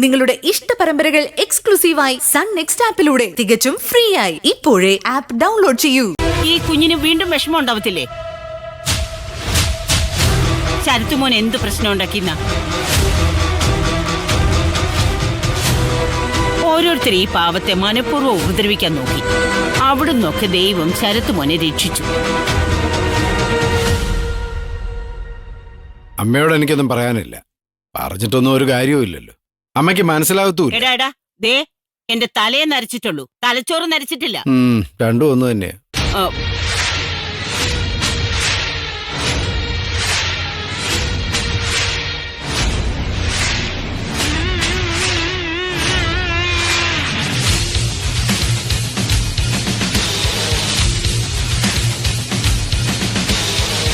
നിങ്ങളുടെ ഇഷ്ട പരമ്പരകൾ എക്സ്ക്ലൂസീവായി സൺ നെക്സ്റ്റ് ആപ്പിലൂടെ തികച്ചും ഫ്രീ ആയി ഇപ്പോഴേ ആപ്പ് ഡൗൺലോഡ് ചെയ്യൂ. ഈ കുഞ്ഞിന് വീണ്ടും വിഷമം ഉണ്ടാവത്തില്ലേ? ശരത്തുമോൻ എന്ത് പ്രശ്നം ഉണ്ടാക്കിന്ന? ഓരോരുത്തർ ഈ പാവത്തെ മനഃപൂർവ്വം ഉപദ്രവിക്കാൻ നോക്കി. അവിടുന്നൊക്കെ ദൈവം ശരത്തുമോനെ രക്ഷിച്ചു. അമ്മയോട് എനിക്കൊന്നും പറയാനില്ല. പറഞ്ഞിട്ടൊന്നും ഒരു കാര്യവുമില്ലല്ലോ. അമ്മയ്ക്ക് മനസ്സിലാകത്തൂല്ല. എടാ ദേ, എന്റെ തലയെ നരച്ചിട്ടുള്ളൂ, തലച്ചോറ് നരച്ചിട്ടില്ല. രണ്ടും ഒന്ന് തന്നെയാ.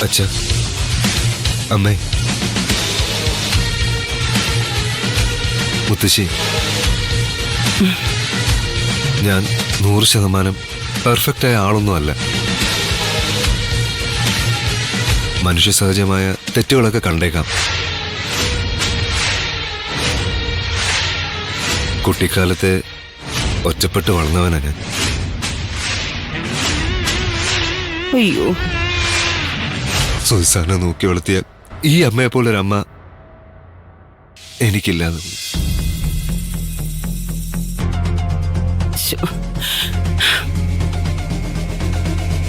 അച്ഛാ, അമ്മേ, മുത്തശ്ശി, ഞാൻ 100% പെർഫെക്റ്റായ ആളൊന്നുമല്ല. മനുഷ്യ സഹജമായ തെറ്റുകളൊക്കെ കണ്ടേക്കാം. കുട്ടിക്കാലത്തെ ഒറ്റപ്പെട്ട് വളർന്നവനാ ഞാൻ. അയ്യോ, സുസാനെ നോക്കി വളർത്തിയ ഈ അമ്മയെ പോലൊരമ്മ എനിക്കില്ലാതെ പോയി.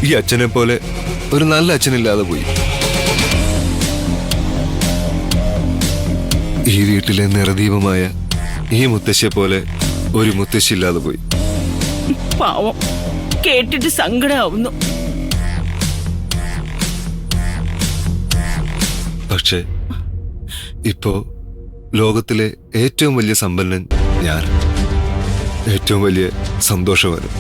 ഈ അച്ഛനെ പോലെ ഒരു നല്ല അച്ഛനില്ലാതെ പോയി. ഈ വീട്ടിലെ നിറദീപമായ ഈ മുത്തശ്ശിയെ പോലെ ഒരു മുത്തശ്ശി ഇല്ലാതെ പോയി. പാവം, കേട്ടിട്ട് സങ്കടമാവുന്നു. പക്ഷേ ഇപ്പോ ലോകത്തിലെ ഏറ്റവും വലിയ സമ്പന്നൻ ഞാൻ, ഏറ്റവും വലിയ സന്തോഷവാനും.